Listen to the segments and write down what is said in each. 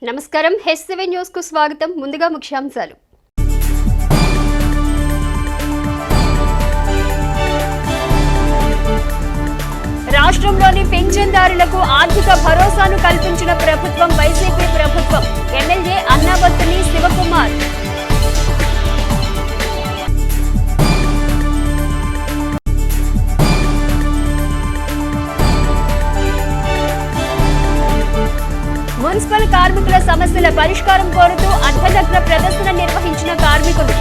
నమస్కారం హెచ్7 న్యూస్ కు స్వాగతం. ముందుగా ముఖ్యాంశాలు. రాష్ట్రంలోని పింఛన్దారులకు ఆర్థిక భరోసాను కల్పించిన ప్రభుత్వం వైసీపీ ప్రభుత్వం. ఎమ్మెల్యే అన్నాబత్తుని శివకుమార్. మున్సిపల్ కార్మికుల సమస్యల పరిష్కారం కోరుతూ అర్ధనగ్న ప్రదర్శన నిర్వహించిన కార్మికులు.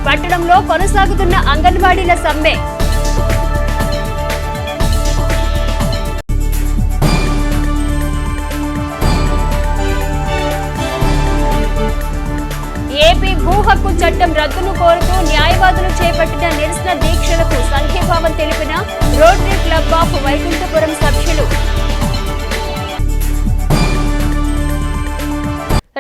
పట్టణంలో కొనసాగుతున్న అంగన్వాడీల సమ్మె. ఏపీ భూ హక్కు చట్టం రద్దును కోరుతూ న్యాయవాదులు చేపట్టిన నిరసన దీక్షలకు సంఘీభావం తెలిపిన రోటరీ క్లబ్ ఆఫ్ వైకుంఠపురం సభ్యులు.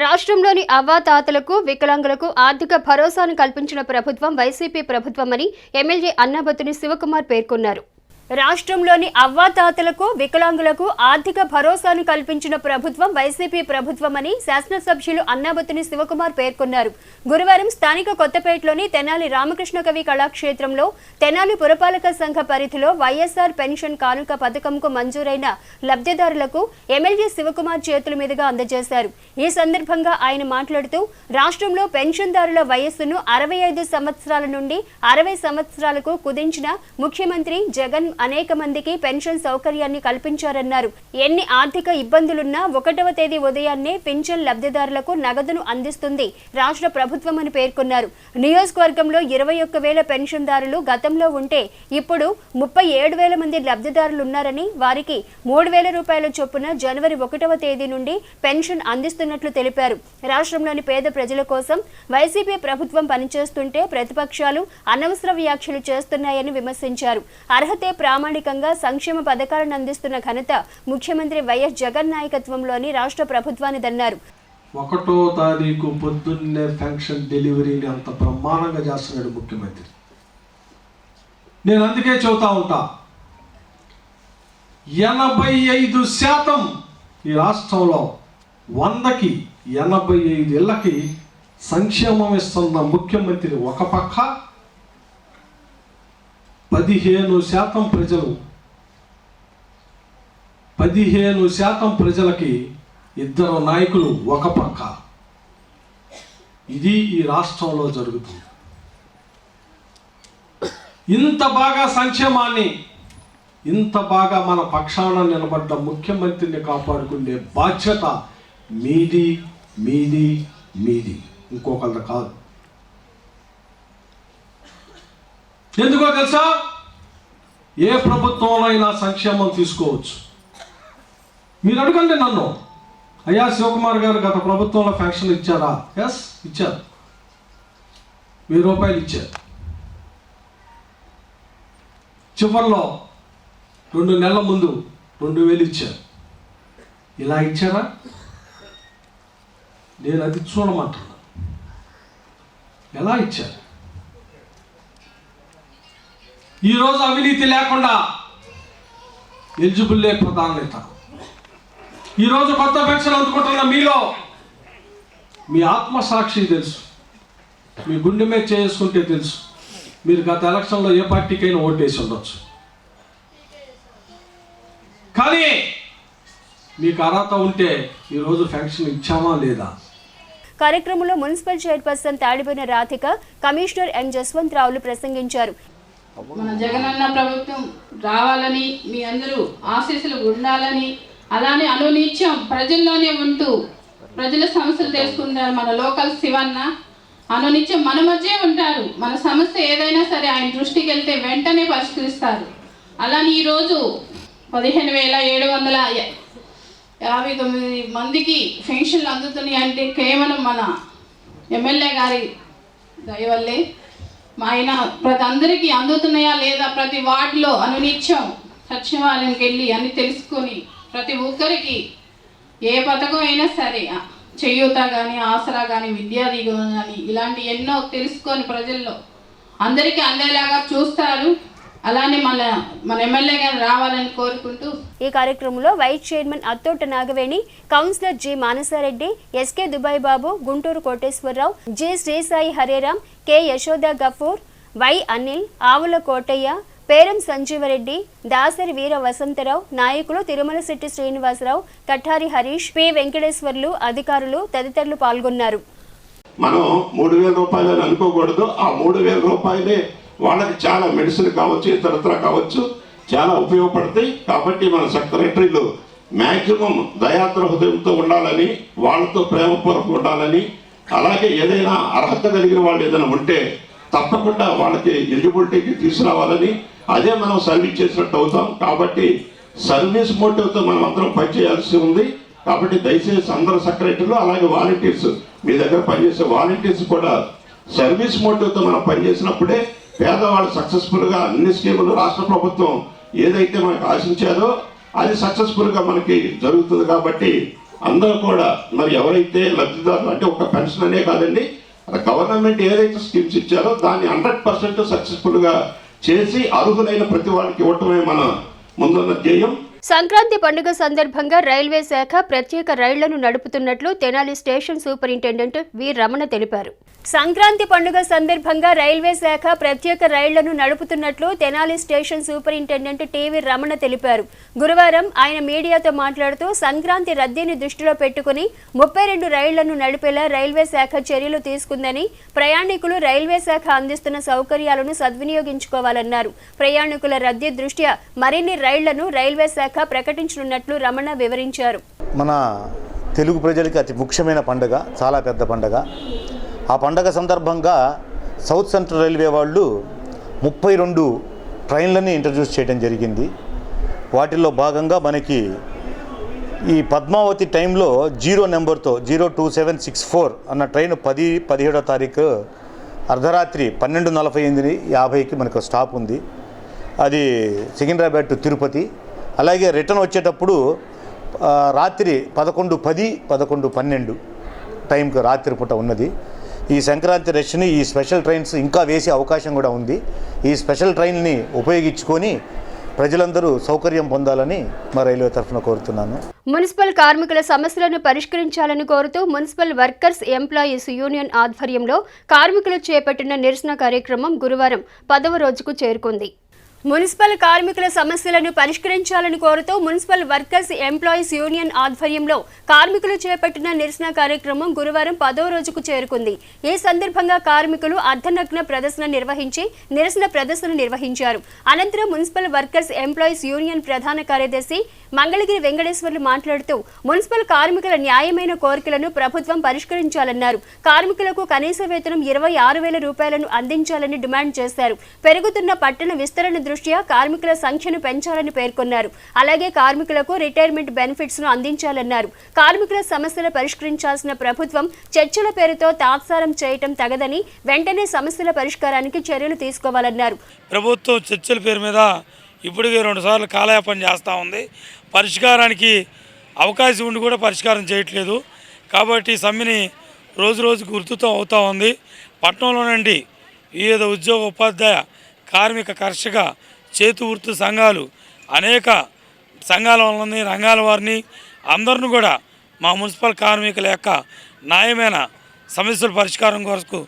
రాష్ట్రంలోని అవ్వాతాతలకు వికలాంగులకు ఆర్థిక భరోసాను కల్పించిన ప్రభుత్వం వైసీపీ ప్రభుత్వమని ఎమ్మెల్యే అన్నాబత్తుని శివకుమార్ పేర్కొన్నారు. రాష్ట్రంలోని అవ్వాతాతలకు వికలాంగులకు ఆర్థిక భరోసాను కల్పించిన ప్రభుత్వం వైసీపీ ప్రభుత్వమని శాసనసభ్యులు అన్నాబత్తుని శివకుమార్ పేర్కొన్నారు. గురువారం స్థానిక కొత్తపేటలోని తెనాలి రామకృష్ణ కవి కళాక్షేత్రంలో తెనాలి పురపాలక సంఘ పరిధిలో వైఎస్ఆర్ పెన్షన్ కానుక పథకంకు మంజూరైన లబ్ధిదారులకు ఎమ్మెల్యే శివకుమార్ చేతుల మీదుగా అందజేశారు. ఈ సందర్భంగా ఆయన మాట్లాడుతూ రాష్ట్రంలో పెన్షన్దారుల వయస్సును 65 సంవత్సరాల నుండి 60 సంవత్సరాలకు కుదించిన ముఖ్యమంత్రి జగన్ అనేక మందికి పెన్షన్ సౌకర్యాన్ని కల్పించారన్నారు. ఎన్ని ఆర్థిక ఇబ్బందులున్నా 1వ తేదీ ఉదయాన్నే పెన్షన్ లబ్ధిదారులకు నగదును అందిస్తుంది రాష్ట్ర ప్రభుత్వం అని పేర్కొన్నారు. నియోజకవర్గంలో 21,000 పెన్షన్దారులు గతంలో ఉంటే ఇప్పుడు 37,000 మంది లబ్ధిదారులున్నారని, వారికి 3,000 రూపాయల చొప్పున జనవరి 1వ తేదీ నుండి పెన్షన్ అందిస్తున్నట్లు తెలిపారు. రాష్ట్రంలోని పేద ప్రజల కోసం వైసీపీ ప్రభుత్వం పనిచేస్తుంటే ప్రతిపక్షాలు అనవసర వ్యాఖ్యలు చేస్తున్నాయని విమర్శించారు. అర్హతే ప్రామాణికంగా సంక్షేమ పథకాలను అందిస్తున్న ఘనత ముఖ్యమంత్రి వైఎస్ జగన్ నాయకత్వంలోని రాష్ట్ర ప్రభుత్వానిదన్నారు. 1వ తారీఖు పొద్దున్నే పెన్షన్ డెలివరీని అంత బ్రహ్మాండంగా చేస్తున్నాడు ముఖ్యమంత్రి. నేను అందుకే చెబుతా ఉంటా, 85% ఈ రాష్ట్రంలో 100కి 85 ఇళ్ళకి సంక్షేమం ఇస్తున్న ముఖ్యమంత్రి ఒక పక్క, 15% ప్రజలకి 2 నాయకులు ఒక పక్క. ఇది ఈ రాష్ట్రంలో జరుగుతుంది. ఇంత బాగా సంక్షేమాన్ని, ఇంత బాగా మన పక్షాన నిలబడ్డ ముఖ్యమంత్రిని కాపాడుకునే బాధ్యత మీది మీది మీది, ఇంకొకళ్ళ కాదు. ఎందుకో తెలుసా? ఏ ప్రభుత్వంలో అయినా సంక్షేమం తీసుకోవచ్చు. మీరు అడగండి నన్ను, అయ్యా శివకుమార్ గారు గత ప్రభుత్వంలో పెన్షన్ ఇచ్చారా? ఎస్, ఇచ్చారు. 1000 రూపాయలు ఇచ్చారు. చివరిలో 2 నెలల ముందు 2,000 ఇచ్చారు. ఇలా ఇచ్చారా? నేను అది చూడమంటున్నా. ఎలా ఇచ్చారు? ఈరోజు అవినీతి లేకుండా ఎలిజిబుల్లే ప్రధానత. ఈరోజు కొత్త పెన్షన్ అందుకుంటున్న మీలో మీ ఆత్మసాక్షి తెలుసు, మీ గుండె మీద చేసుకుంటే తెలుసు, మీరు గత ఎలక్షన్లో ఏ పార్టీకైనా ఓటేసి ఉండొచ్చు. కానీ మీకు అర్హత ఉంటే ఈరోజు పెన్షన్ ఇచ్చామా లేదా? కార్యక్రమంలో municipal chairperson తాడిపోయిన Radhika, commissioner M జస్వంతరావులు ప్రసంగించారు. మన జగనన్న ప్రభుత్వం రావాలని, మీ అందరూ ఆశీస్సులు ఉండాలని, అలానే అనునిత్యం ప్రజల్లోనే ఉంటూ ప్రజల సమస్యలు తెలుసుకుంటారు మన లోకల్ శివన్న. అనునిత్యం మన మధ్య ఉంటారు. మన సమస్య ఏదైనా సరే ఆయన దృష్టికి వెళ్తే వెంటనే పరిష్కరిస్తారు. అలానే ఈరోజు 15,759 మందికి పెన్షన్లు అందుతున్నాయి అంటే కేవలం మన ఎమ్మెల్యే గారి దయవల్లే. ఆయన ప్రతి అందరికీ అందుతున్నాయా లేదా, ప్రతి వార్డులో అనునిత్యం సచివాలయంకి వెళ్ళి అన్ని తెలుసుకొని ప్రతి ఒక్కరికి ఏ పథకం అయినా సరే చేయూత కానీ, ఆసరా కానీ, విద్యా దీవెన కానీ ఇలాంటి ఎన్నో తెలుసుకొని ప్రజల్లో అందరికీ అందేలాగా చూస్తారు. అలానే మన ఎమ్మెల్యే గారు రావాలని కోరుకుంటూ ఈ కార్యక్రమంలో vice chairman Attota Nagaveni, councillor G Manasareddy, SK Dubai Babu, Gunturu Koteswararao, G Srisai Hareram, K Yashoda Gafoor, Y Anil, Avula Kotaiah, Peram Sanjeevareddy, Dasari Veera Vasantharao, నాయకులు తిరుమల శెట్టి శ్రీనివాసరావు, కఠారి హరీష్, పి వెంకటేశ్వర్లు, అధికారులు తదితరులు పాల్గొన్నారు. మనం 3,000 రూపాయలని అనుకోకూడదు. ఆ 3,000 రూపాయలే వాళ్ళకి చాలా మెడిసిన్ కావచ్చు, ఇతరత్ర కావచ్చు, చాలా ఉపయోగపడతాయి. కాబట్టి మన సెక్రటరీలు మ్యాక్సిమం దయాత్ర హృదయంతో ఉండాలని, వాళ్ళతో ప్రేమపూర్వకం ఉండాలని, అలాగే ఏదైనా అర్హత కలిగిన వాళ్ళు ఏదైనా ఉంటే తప్పకుండా వాళ్ళకి ఎలిజిబిలిటీకి తీసుకురావాలని, అదే మనం సర్వీస్ చేసినట్టు అవుతాం. కాబట్టి సర్వీస్ మోటివ్తో మనం అందరం పనిచేయాల్సి ఉంది. కాబట్టి దయచేసి అందరు సెక్రటరీలు అలాగే వాలంటీర్స్, మీ దగ్గర పనిచేసే వాలంటీర్స్ కూడా సర్వీస్ మోటివ్తో మనం పనిచేసినప్పుడే పేదవాళ్ళు సక్సెస్ఫుల్గా అన్ని స్కీములు రాష్ట్ర ప్రభుత్వం ఏదైతే మనకు ఆశించారో అది సక్సెస్ఫుల్గా మనకి జరుగుతుంది. కాబట్టి అందరూ కూడా మరి ఎవరైతే లబ్ధిదారులు అంటే ఒక పెన్షన్ అనే కాదండి, గవర్నమెంట్ ఏదైతే స్కీమ్స్ ఇచ్చారో దాన్ని 100% సక్సెస్ఫుల్గా చేసి అర్హులైన ప్రతి వాళ్ళకి ఇవ్వటమే మన ముందున్న ధ్యేయం. సంక్రాంతి పండుగ సందర్భంగా రైల్వే శాఖ ప్రత్యేక రైళ్లను నడుపుతున్నట్లు Tenali station superintendent V Ramana తెలిపారు. సంక్రాంతి పండుగ సందర్భంగా రైల్వే శాఖ ప్రత్యేక రైళ్లను నడుపుతున్నట్లు Tenali station superintendent TV Ramana తెలిపారు. గురువారం ఆయన మీడియాతో మాట్లాడుతూ సంక్రాంతి రద్దీని దృష్టిలో పెట్టుకుని 32 రైళ్లను నడిపేలా రైల్వే శాఖ చర్యలు తీసుకుందని, ప్రయాణికులు రైల్వే శాఖ అందిస్తున్న సౌకర్యాలను సద్వినియోగించుకోవాలన్నారు. ప్రయాణికుల రద్దీ దృష్ట్యా మరిన్ని రైళ్లను రైల్వే శాఖ ప్రకటించనున్నట్లు రమణ వివరించారు. మన తెలుగు ప్రజలకి అతి ముఖ్యమైన పండుగ, చాలా పెద్ద పండుగ. ఆ పండుగ సందర్భంగా సౌత్ సెంట్రల్ రైల్వే వాళ్ళు 32 ట్రైన్లని ఇంట్రడ్యూస్ చేయడం జరిగింది. వాటిల్లో భాగంగా మనకి ఈ పద్మావతి టైంలో 0 నెంబర్తో 02764 అన్న ట్రైన్ 10-17వ తారీఖు అర్ధరాత్రి 12:48:50కి మనకు స్టాప్ ఉంది. అది సికింద్రాబాద్ టు తిరుపతి. అలాగే రిటర్న్ వచ్చేటప్పుడు రాత్రి 11:10, 11:12 టైంకి రాత్రి పూట ఉన్నది. ఈ సంక్రాంతి రష్ని ఈ స్పెషల్ ట్రైన్స్ ఇంకా వేసే అవకాశం కూడా ఉంది. ఈ స్పెషల్ ట్రైన్ని ఉపయోగించుకొని ప్రజలందరూ సౌకర్యం పొందాలని మా రైల్వే తరఫున కోరుతున్నాను. మున్సిపల్ కార్మికుల సమస్యలను పరిష్కరించాలని కోరుతూ మున్సిపల్ వర్కర్స్ ఎంప్లాయీస్ యూనియన్ ఆధ్వర్యంలో కార్మికులు చేపట్టిన నిరసన కార్యక్రమం గురువారం 10వ రోజుకు చేరుకుంది. మున్సిపల్ కార్మికుల సమస్యలను పరిష్కరించాలని కోరుతూ మున్సిపల్ వర్కర్స్ ఎంప్లాయీస్ యూనియన్ ఆధ్వర్యంలో కార్మికులు చేపట్టిన నిరసన కార్యక్రమం గురువారం 10వ రోజుకు చేరుకుంది. ఈ సందర్భంగా కార్మికులు అర్ధనగ్న ప్రదర్శన నిర్వహించారు. అనంతరం మున్సిపల్ వర్కర్స్ ఎంప్లాయీస్ యూనియన్ ప్రధాన కార్యదర్శి మంగళగిరి వెంకటేశ్వర్లు మాట్లాడుతూ మున్సిపల్ కార్మికుల న్యాయమైన కోరికలను ప్రభుత్వం పరిష్కరించాలన్నారు. కార్మికులకు కనీస వేతనం 26,000 రూపాయలను అందించాలని డిమాండ్ చేశారు. పెరుగుతున్న పట్టణ విస్తరణ దృష్ట్యా కార్మికుల సంఖ్యను పెంచాలని పేర్కొన్నారు. అలాగే కార్మికులకు రిటైర్మెంట్ బెనిఫిట్స్ ను అందించాలన్నారు. కార్మికుల సమస్యలు పరిష్కరించాల్సిన ప్రభుత్వం చర్చల పేరుతో తాత్సారం చేయటం తగదని, వెంటనే సమస్యల పరిష్కారానికి చర్యలు తీసుకోవాలన్నారు. ప్రభుత్వం చర్చల పేరు మీద ఇప్పటికే 2 సార్లు కాలయాపన చేస్తూ ఉంది. పరిష్కారానికి అవకాశం ఉండి కూడా పరిష్కారం చేయట్లేదు. కాబట్టి సమ్మెని రోజు రోజుకు ఉధృతం అవుతూ ఉంది. పట్టణంలో నుండి వివిధ ఉద్యోగ ఉపాధ్యాయ కార్మిక కర్షక చేతి వృత్తి సంఘాలు అనేక సంఘాల వాళ్ళని రంగాల వారిని అందరిని కూడా మా మున్సిపల్ కార్మికుల యొక్క న్యాయమైన సమస్యల పరిష్కారం కొరకు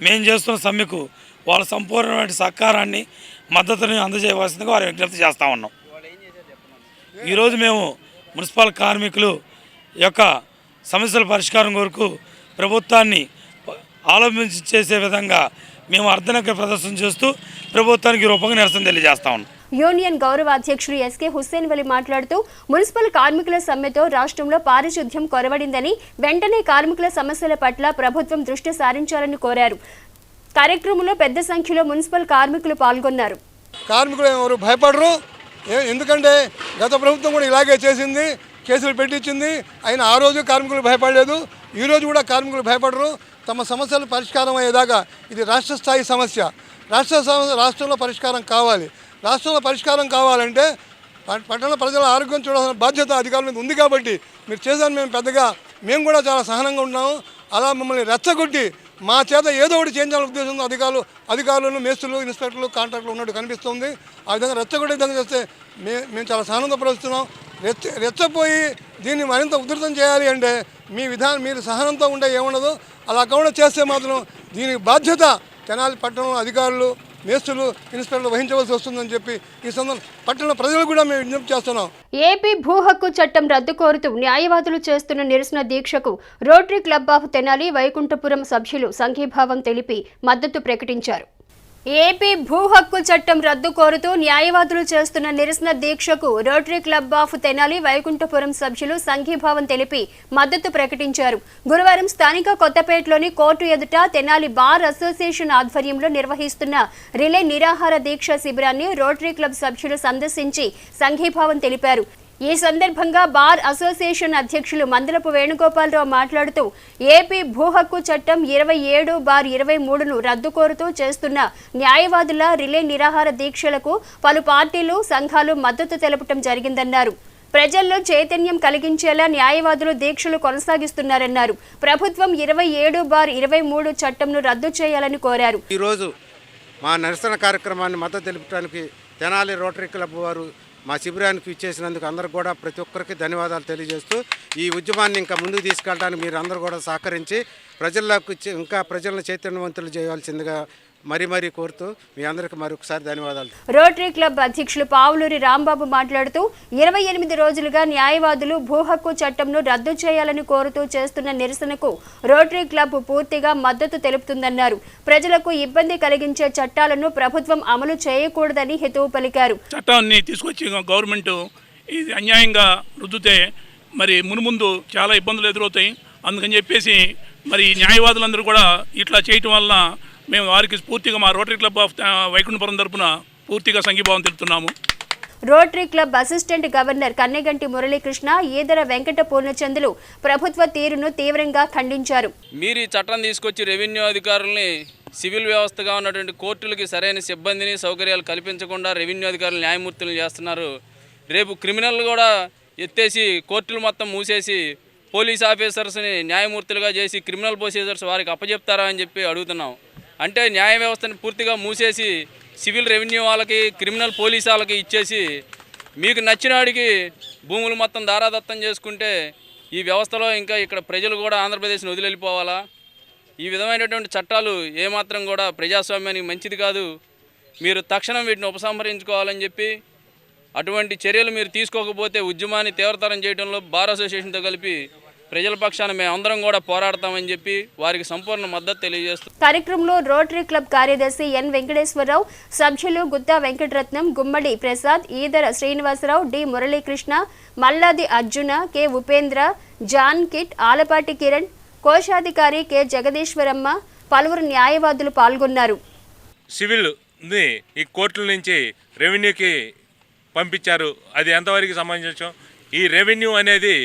మేము చేస్తున్న సమ్మెకు వాళ్ళ సంపూర్ణమైన సహకారాన్ని మద్దతుని అందజేయవలసిందిగా వారి విజ్ఞప్తి చేస్తూ ఉన్నాం. ఈరోజు మేము మున్సిపల్ కార్మికులు యొక్క సమస్యల పరిష్కారం కొరకు ప్రభుత్వాన్ని ఆలోచించి చేసే విధంగా మేము అర్ధనగ్న ప్రదర్శన చేస్తూ ప్రభుత్వానికి రూపంగా నిరసన తెలియజేస్తా ఉన్నాం. యూనియన్ గౌరవ అధ్యక్షుడు ఎస్కే హుస్సేన్ వలి మాట్లాడుతూ మున్సిపల్ కార్మికుల సమ్మెతో రాష్ట్రంలో పారిశుద్ధ్యం కొరవడిందని, వెంటనే కార్మికుల సమస్యల పట్ల ప్రభుత్వం దృష్టి సారించాలని కోరారు. కార్యక్రమంలో పెద్ద సంఖ్యలో మున్సిపల్ కార్మికులు పాల్గొన్నారు. కార్మికులు ఎవరు భయపడరు, ఎందుకంటే గత ప్రభుత్వం కూడా ఇలాగే చేసింది, కేసులు పెట్టించింది. అయినా ఆ రోజు కార్మికులు భయపడలేదు, ఈరోజు కూడా కార్మికులు భయపడరు. తమ సమస్యలు పరిష్కారం అయ్యేదాకా ఇది రాష్ట్ర స్థాయి సమస్య. రాష్ట్రంలో పరిష్కారం కావాలి. రాష్ట్రంలో పరిష్కారం కావాలంటే పట్టణ ప్రజల ఆరోగ్యం చూడాల్సిన బాధ్యత అధికారుల మీద ఉంది. కాబట్టి మీరు చేసాను మేము కూడా చాలా సహనంగా ఉన్నాము. అలా మమ్మల్ని రెచ్చగొట్టి మా చేత ఏదో ఒకటి చేయించాలనే ఉద్దేశంతో అధికారులను మేస్త్రులు ఇన్స్పెక్టర్లు కాంట్రాక్టులు ఉన్నట్టు కనిపిస్తుంది. ఆ విధంగా రెచ్చగొట్టే విధంగా చేస్తే మేము చాలా సానందపరుస్తున్నాం. రెచ్చపోయి దీన్ని మరింత ఉధృతం చేయాలి అంటే మీరు సహనంతో ఉంటే ఏముండదు. అలా కాకుండా చేస్తే మాత్రం దీనికి బాధ్యత తెనాలి పట్టణంలో అధికారులు మేస్త్రులు ఇన్స్పెక్టర్లు వహించవలసి వస్తుందని చెప్పి ఈ సందర్భంగా పట్టణ ప్రజలకు కూడా మేము విజ్ఞప్తి చేస్తున్నాం. ఏపీ భూ హక్కు చట్టం రద్దు కోరుతూ న్యాయవాదులు చేస్తున్న నిరసన దీక్షకు rotary club of Tenali Vaikunthapuram సభ్యులు సంఘీభావం తెలిపి మద్దతు ప్రకటించారు. ఏపీ భూ హక్కు చట్టం రద్దు కోరుతూ న్యాయవాదులు చేస్తున్న నిరసన దీక్షకు rotary club of Tenali Vaikunthapuram సభ్యులు సంఘీభావం తెలిపి మద్దతు ప్రకటించారు. గురువారం స్థానిక కొత్తపేటలోని కోర్టు ఎదుట తెనాలి బార్ అసోసియేషన్ ఆధ్వర్యంలో నిర్వహిస్తున్న రిలే నిరాహార దీక్ష శిబిరాన్ని రోటరీ క్లబ్ సభ్యులు సందర్శించి సంఘీభావం తెలిపారు. ఈ సందర్భంగా బార్ అసోసియేషన్ అధ్యక్షులు మందలపు వేణుగోపాలరావు మాట్లాడుతూ ఏపీ భూ హక్కు చట్టం 27/23ను రద్దు కోరుతూ చేస్తున్న న్యాయవాదుల రిలే నిరాహార దీక్షలకు పలు పార్టీలు సంఘాలు మద్దతు తెలపడం జరిగిందన్నారు. ప్రజల్లో చైతన్యం కలిగించేలా న్యాయవాదులు దీక్షలు కొనసాగిస్తున్నారన్నారు. ప్రభుత్వం 27/23 చట్టంను రద్దు చేయాలని కోరారు. ఈరోజు మా నిరసన కార్యక్రమాన్ని మద్దతు తెలుపడానికి తెనాలి రోటరీ క్లబ్ వారు మా శిబిరానికి ఇచ్చేసినందుకు అందరూ కూడా ప్రతి ఒక్కరికి ధన్యవాదాలు తెలియజేస్తూ ఈ ఉద్యమాన్ని ఇంకా ముందుకు తీసుకెళ్ళడానికి మీరు అందరూ కూడా సహకరించి ప్రజల్లోకి ఇంకా ప్రజలను చైతన్యవంతులు చేయాల్సిందిగా మరీ కోరుతూ మీ అందరికీ మరొకసారి ధన్యవాదాలు. రోటరీ క్లబ్ అధ్యక్షులు పావులూరి రాంబాబు మాట్లాడుతూ 28 రోజులుగా న్యాయవాదులు భూ హక్కు చట్టంను రద్దు చేయాలని కోరుతూ చేస్తున్న నిరసనకు రోటరీ క్లబ్ పూర్తిగా మద్దతు తెలుపుతుందన్నారు. ప్రజలకు ఇబ్బంది కలిగించే చట్టాలను ప్రభుత్వం అమలు చేయకూడదని హితవు పలికారు. చట్టాన్ని తీసుకొచ్చి గవర్నమెంట్ ఇది అన్యాయంగా రుద్దితే మరి మున్ముందు చాలా ఇబ్బందులు ఎదురవుతాయి. అందుకని చెప్పేసి మరి న్యాయవాదులందరూ కూడా ఇట్లా చేయటం వల్ల మేము వారికి పూర్తిగా మా రోటరీ క్లబ్ ఆఫ్ వైకుంఠపురం తరపున పూర్తిగా సంఘీభావం తెలుపుతున్నాము. Rotary Club assistant governor Kanneganti Muralikrishna Edara Venkata Purnachandrulu ప్రభుత్వ తీరును తీవ్రంగా ఖండించారు. మీరు ఈ చట్టం తీసుకొచ్చి రెవెన్యూ అధికారుల్ని సివిల్ వ్యవస్థగా ఉన్నటువంటి కోర్టులకి సరైన సిబ్బందిని సౌకర్యాలు కల్పించకుండా రెవెన్యూ అధికారులు న్యాయమూర్తులను చేస్తున్నారు. రేపు క్రిమినల్ కూడా ఎత్తేసి కోర్టులు మొత్తం మూసేసి పోలీస్ ఆఫీసర్స్ని న్యాయమూర్తులుగా చేసి క్రిమినల్ ప్రొసీజర్స్ వారికి అప్పచెప్తారా అని చెప్పి అడుగుతున్నాం. అంటే న్యాయ వ్యవస్థను పూర్తిగా మూసేసి సివిల్ రెవెన్యూ వాళ్ళకి క్రిమినల్ పోలీస్ వాళ్ళకి ఇచ్చేసి మీకు నచ్చిన వాడికి భూములు మొత్తం దారాదత్తం చేసుకుంటే ఈ వ్యవస్థలో ఇంకా ఇక్కడ ప్రజలు కూడా ఆంధ్రప్రదేశ్ని వదిలి వెళ్ళిపోవాలా? ఈ విధమైనటువంటి చట్టాలు ఏమాత్రం కూడా ప్రజాస్వామ్యానికి మంచిది కాదు. మీరు తక్షణం వీటిని ఉపసంహరించుకోవాలని చెప్పి అటువంటి చర్యలు మీరు తీసుకోకపోతే ఉద్యమాన్ని తీవ్రతరం చేయడంలో బార్ అసోసియేషన్తో కలిపి ప్రజల పక్షాన మేము అందరం కూడా పోరాడతామని చెప్పి వారికి సంపూర్ణ మద్దతు తెలియజేస్తాం. కార్యక్రమంలో రోటరీ క్లబ్ కార్యదర్శి ఎన్ వెంకటేశ్వరరావు, సభ్యులు Gutta Venkataratnam, Gummadi Prasad, Edara Srinivasarao, D Muralikrishna, Malladi Arjuna, K Upendra, John Kit, Alapati Kiran, కోశాధికారి కె జగదీశ్వరమ్మ, పలువురు న్యాయవాదులు పాల్గొన్నారు. సివిల్ ఈ కోర్టుల నుంచి రెవెన్యూకి పంపించారు. అది ఎంతవరకు సమంజసం? ఈ రెవెన్యూ అనేది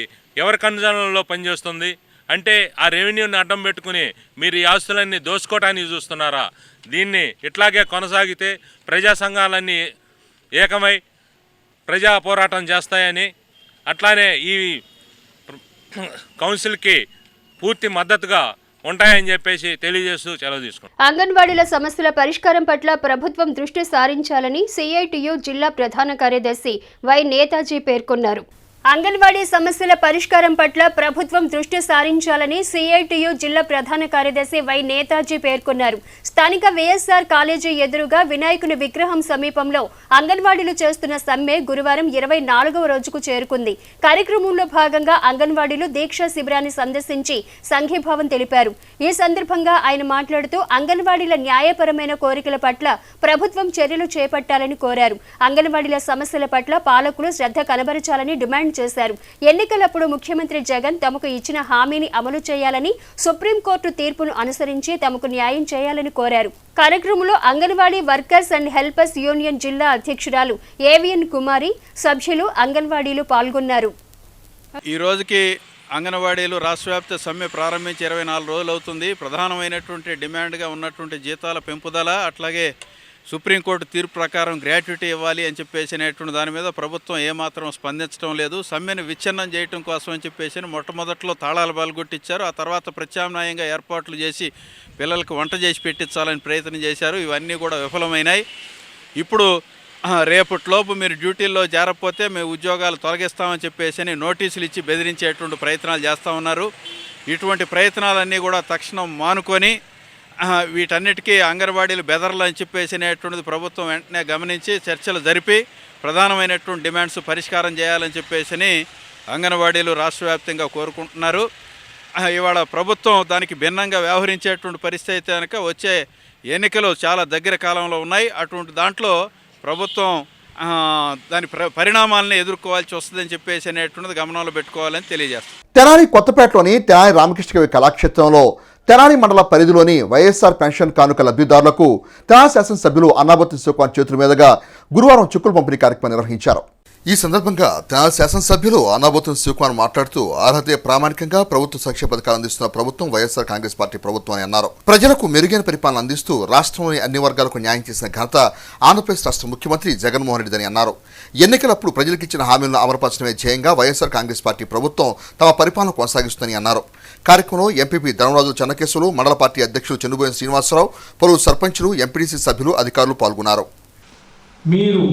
ఎవరి కన్సర్న్లో పనిచేస్తుంది అంటే ఆ రెవెన్యూని అడ్డం పెట్టుకుని మీరు ఈ ఆస్తులన్నీ దోసుకోవటానికి చూస్తున్నారా? దీన్ని ఇట్లాగే కొనసాగితే ప్రజా సంఘాలన్నీ ఏకమై ప్రజా పోరాటం చేస్తాయని అట్లానే ఈ కౌన్సిల్కి పూర్తి మద్దతుగా ఉంటాయని చెప్పేసి తెలియజేస్తూ సెలవు తీసుకుంటాం. అంగన్వాడీల సమస్యల పరిష్కారం పట్ల ప్రభుత్వం దృష్టి సారించాలని సిఐటియు జిల్లా ప్రధాన కార్యదర్శి వై నేతాజీ పేర్కొన్నారు. అంగన్వాడీ సమస్యల పరిష్కారం పట్ల ప్రభుత్వం దృష్టి సారించాలని సిఐటియు జిల్లా ప్రధాన కార్యదర్శి వై నేతాజీ పేర్కొన్నారు. స్థానిక వైఎస్ఆర్ కాలేజీ ఎదురుగా వినాయకుని విగ్రహం సమీపంలో అంగన్వాడీలు చేస్తున్న సమ్మె గురువారం 24వ రోజుకు చేరుకుంది. కార్యక్రమంలో భాగంగా అంగన్వాడీలు దీక్షా శిబిరాన్ని సందర్శించి సంఘీభావం తెలిపారు. ఈ సందర్భంగా ఆయన మాట్లాడుతూ అంగన్వాడీల న్యాయపరమైన కోరికల పట్ల ప్రభుత్వం చర్యలు చేపట్టాలని కోరారు. అంగన్వాడీల సమస్యల పట్ల పాలకులు శ్రద్ధ కనబరచాలని డిమాండ్ చేశారు. ఎన్నికలప్పుడు ముఖ్యమంత్రి జగన్ తమకు ఇచ్చిన హామీని అమలు చేయాలని, సుప్రీంకోర్టు తీర్పును అనుసరించి తమకు న్యాయం చేయాలని కోరారు. కార్యక్రమంలో anganwadi workers and helpers union జిల్లా అధ్యక్షురాలు ఏవిఎన్ కుమారి, సభ్యులు, అంగన్వాడీలు పాల్గొన్నారు. ఈ రోజుకి అంగన్వాడీలు రాష్ట్రవ్యాప్త సమ్మె ప్రారంభించి 24 రోజులు అవుతుంది. ప్రధానమైనటువంటి డిమాండ్గా ఉన్నటువంటి జీతాల పెంపుదల, అట్లాగే సుప్రీంకోర్టు తీర్పు ప్రకారం గ్రాట్యుటీ ఇవ్వాలి అని చెప్పేసినటువంటి దాని మీద ప్రభుత్వం ఏమాత్రం స్పందించడం లేదు. సమ్మెను విచ్ఛిన్నం చేయడం కోసం అని చెప్పేసి మొట్టమొదట్లో తాళాలు బలగొట్టించారు. ఆ తర్వాత ప్రత్యామ్నాయంగా ఏర్పాట్లు చేసి పిల్లలకు వంట చేసి పెట్టించాలని ప్రయత్నం చేశారు. ఇవన్నీ కూడా విఫలమైనాయి. ఇప్పుడు రేపటిలోపు మీరు డ్యూటీల్లో చేరకపోతే మేము ఉద్యోగాలు తొలగిస్తామని చెప్పేసి నోటీసులు ఇచ్చి బెదిరించేటువంటి ప్రయత్నాలు చేస్తూ ఉన్నారు. ఇటువంటి ప్రయత్నాలన్నీ కూడా తక్షణం మానుకొని వీటన్నిటికీ అంగన్వాడీలు బెదర్లు అని చెప్పేసినటువంటిది ప్రభుత్వం వెంటనే గమనించి చర్చలు జరిపి ప్రధానమైనటువంటి డిమాండ్స్ పరిష్కారం చేయాలని చెప్పేసి అంగన్వాడీలు రాష్ట్ర వ్యాప్తంగా కోరుకుంటున్నారు. ఇవాళ ప్రభుత్వం దానికి భిన్నంగా వ్యవహరించేటువంటి పరిస్థితి అయితే కనుక వచ్చే ఎన్నికలు చాలా దగ్గర కాలంలో ఉన్నాయి. అటువంటి దాంట్లో ప్రభుత్వం దాని పరిణామాలను ఎదుర్కోవాల్సి వస్తుందని చెప్పేసి అనేటువంటిది గమనంలో పెట్టుకోవాలని తెలియజేస్తాం. తెనాలి కొత్తపేటలోని తెనాలి రామకృష్ణ కవి కళాక్షేత్రంలో తెనాలి మండల పరిధిలోని వైఎస్ఆర్ పెన్షన్ కానుక లబ్ధిదారులకు తెనాలి శాసనసభ్యులు అన్నాబత్తుని శివకుమార్ చేతుల మీదుగా గురువారం చెక్కుల పంపిణీ కార్యక్రమం నిర్వహించారు. ఈ సందర్భంగా తెనాలి శాసనసభ్యులు అన్నాబత్తుని శివకుమార్ మాట్లాడుతూ అర్హతే ప్రామాణికంగా ప్రభుత్వ సంక్షేమ పథకాలు అందిస్తున్న ప్రభుత్వం వైఎస్ఆర్ కాంగ్రెస్ పార్టీ ప్రభుత్వం అని అన్నారు. ప్రజలకు మెరుగైన పరిపాలన అందిస్తూ రాష్ట్రంలోని అన్ని వర్గాలకు న్యాయం చేసిన ఘనత ఆంధ్రప్రదేశ్ రాష్ట్ర ముఖ్యమంత్రి జగన్మోహన్ రెడ్డి అని అన్నారు. ఎన్నికలప్పుడు ప్రజలకు ఇచ్చిన హామీలను అమలుపరచడమే ధ్యేయంగా వైఎస్ఆర్ కాంగ్రెస్ పార్టీ ప్రభుత్వం తమ పరిపాలన కొనసాగిస్తుందని అన్నారు. కార్యక్రమంలో ఎంపీపీ ధర్మరాజు చెన్నకేశ్వరు, మండల పార్టీ అధ్యక్షులు చెన్నుబోయిన శ్రీనివాసరావు, పలువురు సర్పంచులు, ఎంపీడీసీ సభ్యులు, అధికారులు పాల్గొన్నారు. మీరు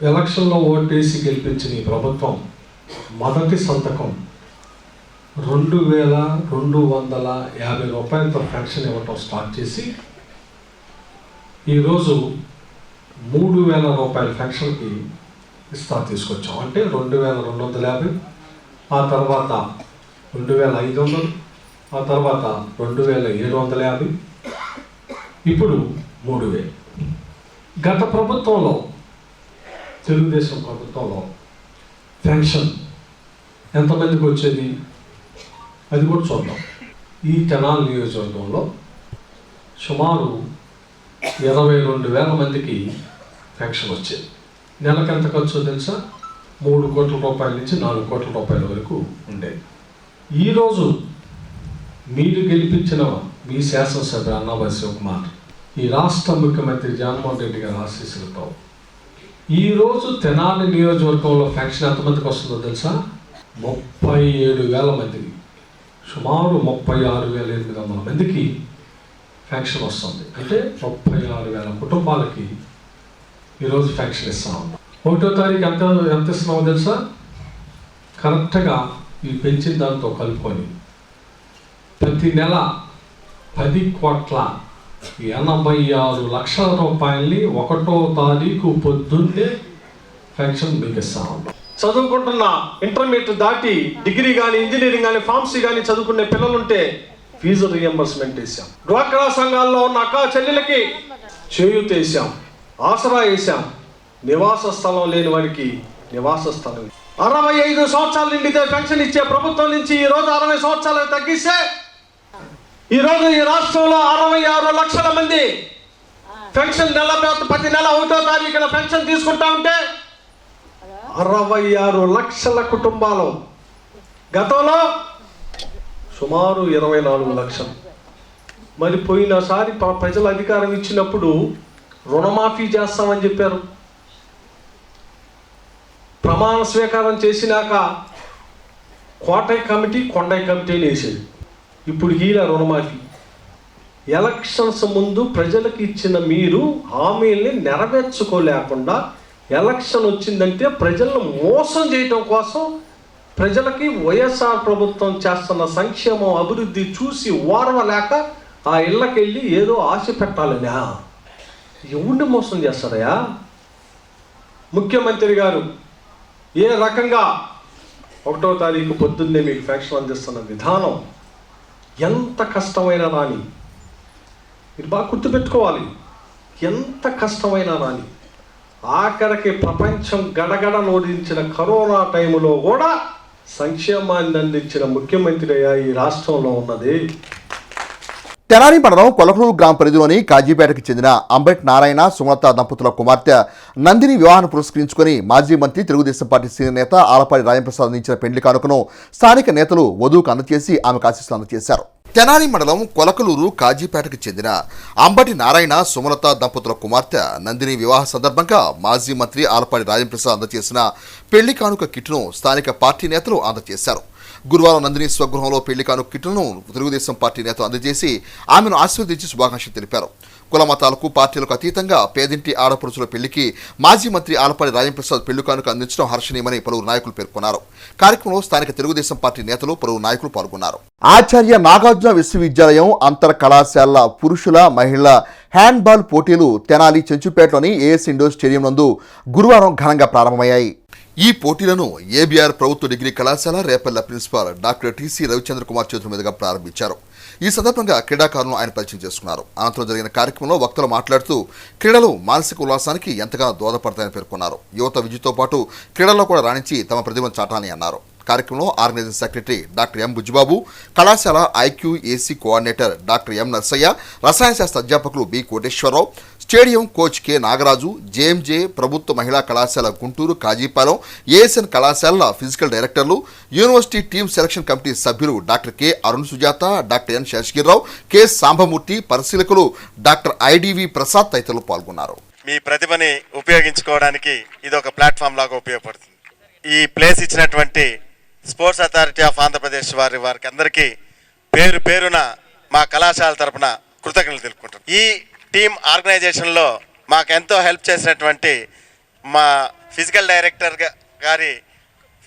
ఎలక్షన్లో ఓటేసి గెలిపించిన ఈ ప్రభుత్వం మొదటి సంతకం 2250 రూపాయలతో పెన్షన్ ఇవ్వటం స్టార్ట్ చేసి ఈరోజు 3000 రూపాయల పెన్షన్కి తీసుకొచ్చాం. అంటే 2250, ఆ తర్వాత 2500, ఆ తర్వాత 2750, ఇప్పుడు 3000. గత ప్రభుత్వంలో తెలుగుదేశం ప్రభుత్వంలో పెన్షన్ ఎంతమందికి వచ్చేది అది కూడా చూద్దాం. ఈ తెనాలి నియోజకవర్గంలో సుమారు 22,000 మందికి పెన్షన్ వచ్చేది. నెలకు ఎంత ఖర్చు తెలుసా? 3 కోట్ల రూపాయల నుంచి 4 కోట్ల రూపాయల వరకు ఉండేది. ఈరోజు మీరు గెలిపించిన మీ శాసనసభ్యులు అన్నాబత్తుని శివకుమార్, ఈ రాష్ట్ర ముఖ్యమంత్రి జగన్మోహన్ రెడ్డి గారి ఆశీస్సులతో ఈరోజు తెనాలి నియోజకవర్గంలో పెన్షన్ ఎంతమందికి వస్తుందో తెలుసా? 37,000 మందికి, సుమారు 36,800 మందికి పెన్షన్ వస్తుంది. అంటే 36,000 కుటుంబాలకి ఈరోజు పెన్షన్ ఇస్తా ఉన్నాం. 1వ తారీఖు ఎంత ఇస్తున్నామో తెలుసా? కరెక్ట్గా ఈ పెంచిన దాంతో కలుపుకొని ప్రతి నెల 10,86,00,000 రూపాయలని 1వ తారీఖు పొద్దున్నే పెన్షన్ మీకు ఇస్తా ఉన్నాం. చదువుకుంటున్న ఇంటర్మీడియట్ దాటి డిగ్రీ కానీ ఇంజనీరింగ్ కానీ ఫార్మసీ కానీ చదువుకునే పిల్లలుంటే ఫీజు రియంబర్స్మెంట్ వేసాం. డ్వాక్రా సంఘాల్లో ఉన్న అక్క చెల్లెలకి చేయూత వేసాం, ఆసరా వేసాం. నివాస స్థలం లేని వారికి నివాస స్థలం. 65 సంవత్సరాలు నిండితే పెన్షన్ ఇచ్చే ప్రభుత్వం నుంచి ఈరోజు 60 సంవత్సరాలు తగ్గిస్తే ఈరోజు ఈ రాష్ట్రంలో 66 లక్షల మంది పెన్షన్ ప్రతి నెల 1వ తారీఖున పెన్షన్ తీసుకుంటా ఉంటే 66 లక్షల కుటుంబాలు. గతంలో సుమారు 24 లక్షలు. మరి పోయినసారి ప్రజలు అధికారం ఇచ్చినప్పుడు రుణమాఫీ చేస్తామని చెప్పారు. ప్రమాణ స్వీకారం చేసినాక కోటై కమిటీ, కొండై కమిటీని వేసేది. ఇప్పుడు ఈల రుణమాఫీ. ఎలక్షన్స్ ముందు ప్రజలకు ఇచ్చిన మీరు హామీల్ని నెరవేర్చుకోలేకుండా ఎలక్షన్ వచ్చిందంటే ప్రజలను మోసం చేయడం కోసం ప్రజలకి వైఎస్ఆర్ ప్రభుత్వం చేస్తున్న సంక్షేమం అభివృద్ధి చూసి ఓర్వలేక ఆ ఇళ్ళకెళ్ళి ఏదో ఆశ పెట్టాలనా? ఎవరిని మోసం చేస్తారయా? ముఖ్యమంత్రి గారు ఏ రకంగా 1వ తారీఖు పొద్దున్నే మీకు పెన్షన్ అందిస్తున్న విధానం ఎంత కష్టమైనా రాని, మీరు బాగా గుర్తుపెట్టుకోవాలి, ఎంత కష్టమైనా రాని, ఆఖరికి ప్రపంచం గడగడ నోడించిన కరోనా టైంలో కూడా సంక్షేమాన్ని అందించిన ముఖ్యమంత్రి అయ్యా ఈ రాష్ట్రంలో ఉన్నది. తెనాలి మండలం కొలకలూరు గ్రామ పరిధిలోని కాజీపేటకు చెందిన అంబట్ నారాయణ, సుమలత దంపతుల కుమార్తె నందిని వివాహాన్ని పురస్కరించుకుని మాజీ మంత్రి, తెలుగుదేశం పార్టీ సీనియర్ నేత ఆలపాటి రాజంప్రసాద్ అందించిన పెండ్లి కానుకను స్థానిక నేతలు వధువుకు అందజేసి ఆమెకు ఆశీస్సులు అందజేశారు. తెనాలి మండలం కొలకలూరు కాజీపేటకు చెందిన అంబటి నారాయణ సుమలత దంపతుల కుమార్తె నందిని వివాహ సందర్భంగా మాజీ మంత్రి ఆలపాటి రాజంప్రసాద్ అందజేసిన పెళ్లి కానుక కిట్ను స్థానిక పార్టీ నేతలు అందజేశారు. గురువారం నందిని స్వగృహంలో పెళ్లి కానుక కిట్లను తెలుగుదేశం పార్టీ నేతలు అందజేసి ఆమెను ఆశీర్వదించి శుభాకాంక్షలు తెలిపారు. కుల మతాలకు పార్టీలకు అతీతంగా పేదింటి ఆడపడుచుల పెళ్లికి మాజీ మంత్రి ఆలపాటి రాజంప్రసాద్ పెళ్లి కానుక అందించడం హర్షణీయమని పలువురు నాయకులు పేర్కొన్నారు. కార్యక్రమంలో స్థానిక తెలుగుదేశం పార్టీ నేతలు పలువురు నాయకులు పాల్గొన్నారు. ఆచార్య నాగార్జున విశ్వవిద్యాలయం అంతర్ కళాశాల పురుషుల మహిళల హ్యాండ్బాల్ పోటీలు తెనాలి చెంచుపేటలోని ఏఎస్ ఇండోర్ స్టేడియం నందు గురువారం ఘనంగా ప్రారంభమయ్యాయి. ఈ పోటీలను ఏబీఆర్ ప్రభుత్వ డిగ్రీ కళాశాల Repalle principal doctor TC Ravichandra Kumar చేతుల మీదుగా ప్రారంభించారు. ఈ సందర్భంగా క్రీడాకారులను ఆయన పరిచయం చేసుకున్నారు. అనంతరం జరిగిన కార్యక్రమంలో వక్తలు మాట్లాడుతూ క్రీడలు మానసిక ఉల్లాసానికి ఎంతగానో దోహదపడతాయని పేర్కొన్నారు. యువత విద్యతో పాటు క్రీడల్లో కూడా రాణించి తమ ప్రతిభను చాటాలని అన్నారు. కార్యక్రమంలో organising secretary doctor M Bujjibabu, కళాశాల IQAC coordinator doctor M Narsaiah, రసాయన శాస్త్ర అధ్యాపకులు B Koteswararao, stadium coach K Nagaraju, JMJ ప్రభుత్వ మహిళా కళాశాల గుంటూరు కాజీపాలెం, ఏఎస్ఎన్ కళాశాల ఫిజికల్ డైరెక్టర్లు, యూనివర్సిటీ టీమ్ సెలక్షన్ కమిటీ సభ్యులు doctor K Arun Sujatha, doctor N Seshagirirao, K Sambamurthy, పరిశీలకులు డాక్టర్ ఐడివి ప్రసాద్ తదితరులు పాల్గొన్నారు. మీ ప్రతిభని ఉపయోగించుకోవడానికి ఇది ఒక ప్లాట్ఫామ్ లాగా ఉపయోగపడుతుంది. ఈ ప్లేస్ ఇచ్చినటువంటి స్పోర్ట్స్ అథారిటీ ఆఫ్ ఆంధ్రప్రదేశ్ వారికి అందరికీ పేరు పేరున మా కళాశాల తరపున కృతజ్ఞతలు తెలుపుకుంటాం. ఈ టీమ్ ఆర్గనైజేషన్లో మాకు ఎంతో హెల్ప్ చేసినటువంటి మా ఫిజికల్ డైరెక్టర్ గారి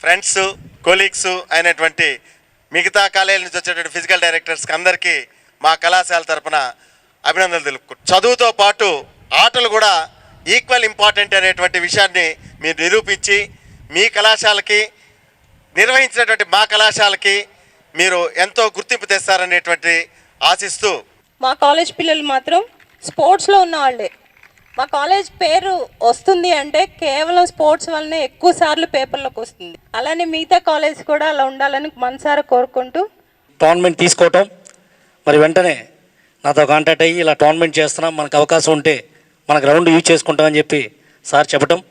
ఫ్రెండ్స్, కొలీగ్స్ అయినటువంటి మిగతా కాలేజీల నుంచి వచ్చేటువంటి ఫిజికల్ డైరెక్టర్స్కి అందరికీ మా కళాశాల తరపున అభినందనలు తెలుపుకుంటాం. చదువుతో పాటు ఆటలు కూడా ఈక్వల్ ఇంపార్టెంట్ అనేటువంటి విషయాన్ని మీరు నిరూపించి మీ కళాశాలకి నిర్వహించినటువంటి మా కళాశాలకి మీరు ఎంతో గుర్తింపు తెస్తారనేటువంటి ఆశిస్తూ, మా కాలేజ్ పిల్లలు మాత్రం స్పోర్ట్స్లో ఉన్న వాళ్ళే. మా కాలేజ్ పేరు వస్తుంది అంటే కేవలం స్పోర్ట్స్ వల్లనే ఎక్కువ సార్లు పేపర్లోకి వస్తుంది. అలానే మిగతా కాలేజ్ కూడా అలా ఉండాలని మనసారా కోరుకుంటూ టోర్నమెంట్ తీసుకోవటం, మరి వెంటనే నాతో కాంటాక్ట్ అయ్యి ఇలా టోర్నమెంట్ చేస్తున్నాం, మనకు అవకాశం ఉంటే మన గ్రౌండ్ యూజ్ చేసుకుంటామని చెప్పి సార్ చెప్పటం,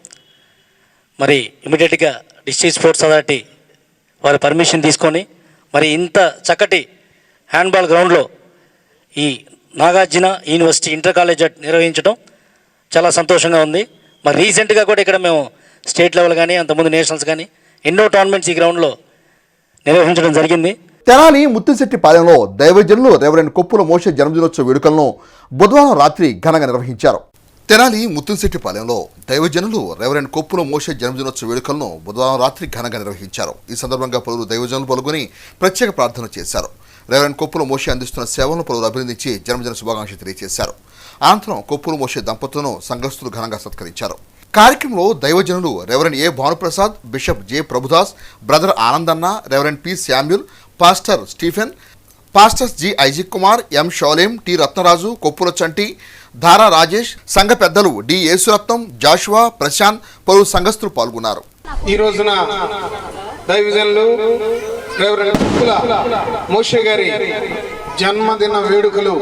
మరి ఇమీడియట్గా డిస్ట్రిక్ట్ స్పోర్ట్స్ అథారిటీ వారి పర్మిషన్ తీసుకొని మరి ఇంత చక్కటి హ్యాండ్బాల్ గ్రౌండ్లో ఈ నాగార్జున యూనివర్సిటీ ఇంటర్ కాలేజ్ నిర్వహించడం చాలా సంతోషంగా ఉంది. మరి రీసెంట్గా కూడా ఇక్కడ మేము స్టేట్ లెవెల్ కానీ అంతకుముందు నేషనల్స్ కానీ ఎన్నో టోర్నమెంట్స్ ఈ గ్రౌండ్లో నిర్వహించడం జరిగింది. తెనాలి ముత్తుశెట్టిపాలెంలో దైవజనులు రెవరెండ్ కొప్పుల మోషే జన్మదినోత్సవ వేడుకలను బుధవారం రాత్రి ఘనంగా నిర్వహించారు. తెనాలి ముత్తుశెట్టిపాలెంలో దైవజనులు రెవరెండ్ కొప్పుల మోషే జన్మదినోత్సవ వేడుకలను బుధవారం రాత్రి ఘనంగా నిర్వహించారు. ఈ సందర్భంగా పలువురు దైవజనులు పాల్గొని ప్రత్యేక ప్రార్థన చేశారు. రెవరెండ్ కొప్పుల మోషే అందిస్తున్న సేవలను పలువురు అభినందించి జన్మదిన శుభాకాంక్షలు తెలియజేశారు. అనంతరం కొప్పుల మోషే దంపతులను సంఘస్థులు ఘనంగా సత్కరించారు. కార్యక్రమంలో దైవజనులు reverend A Bhanuprasad, bishop J Prabhudas, brother Anandanna, reverend P Samuel, pastor Stephen, pastors G Isaac Kumar, M Shalom, T Ratnaraju, Koppula Chanti, Dhara Rajesh, సంఘ పెద్దలు డి యేసురత్నం, జాషువా, ప్రశాంత్, పలువురు సంఘస్థులు పాల్గొన్నారు. ఈ రోజున దైవజనులు రెవరెండ్ కొప్పుల మోషే గారి జన్మదిన వేడుకలు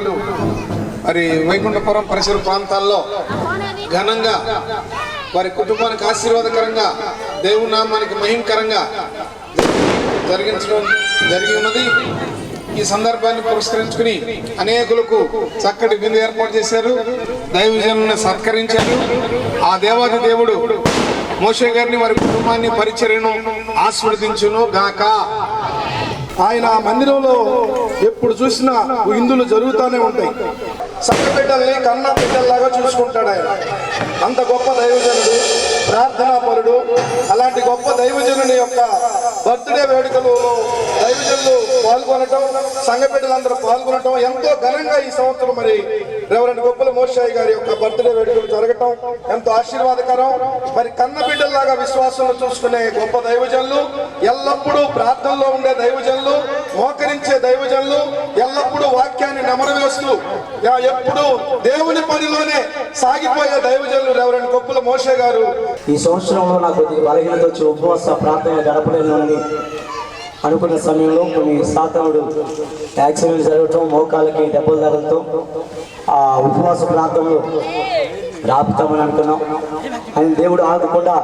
మరి వైకుంఠపురం పరిసర ప్రాంతాల్లో ఘనంగా వారి కుటుంబానికి ఆశీర్వాదకరంగా దేవుని నామానికి మహిమకరంగా జరిగించడం జరిగి ఉన్నది. ఈ సందర్భాన్ని పురస్కరించుకుని అనేకులకు చక్కటి విందు ఏర్పాటు చేశారు. దైవజనులను సత్కరించారు. ఆ దేవాది దేవుడు మోషే గారిని వారి కుటుంబాన్ని పరిచర్యను ఆస్వాదించును గాక. ఆయన మందిరంలో ఎప్పుడు చూసినా విందులు జరుగుతూనే ఉంటాయి. సంఘ బిడ్డల్ని కన్నా బిడ్డల్లాగా చూసుకుంటాడు ఆయన. అంత గొప్ప దైవజనుడు, ప్రార్థనాపరుడు. అలాంటి గొప్ప దైవజనుని యొక్క బర్త్డే వేడుకలో దైవజనులు పాల్గొనటం, సంఘ బిడ్డలందరూ పాల్గొనటం ఎంతో ఘనంగా ఈ సంవత్సరం మరి రెవరెండ్ కొప్పుల మోషే గారి యొక్క బర్త్డే వేడుకలు జరగటం ఎంతో ఆశీర్వాదకరం. మరి కన్న బిడ్డల్లాగా విశ్వాసంలో చూసుకునే గొప్ప దైవజనులు, ఎల్లప్పుడూ ప్రార్థనలో ఉండే దైవజనులు, మోకరించే దైవజనులు, ఎల్లప్పుడూ వాక్యాన్ని నెమరవేస్తూ ఎప్పుడు దేవుని పనిలోనే సాగిపోయే దైవజనులు రెవరెండ్ కొప్పుల మోషే గారు. ఈ సంవత్సరంలో నాకు కొద్దిగా బలహీనత వచ్చి ఉపవాస ప్రార్థన గడపలేని అనుకున్న సమయంలో కొన్ని సాతానుడు యాక్సిడెంట్ జరగటం, మోకాలకి దెబ్బలు తగలటం, ఆ ఉపవాస ప్రాంతంలో రాపుతామని అనుకున్నాం. ఆయన దేవుడు ఆగకుండా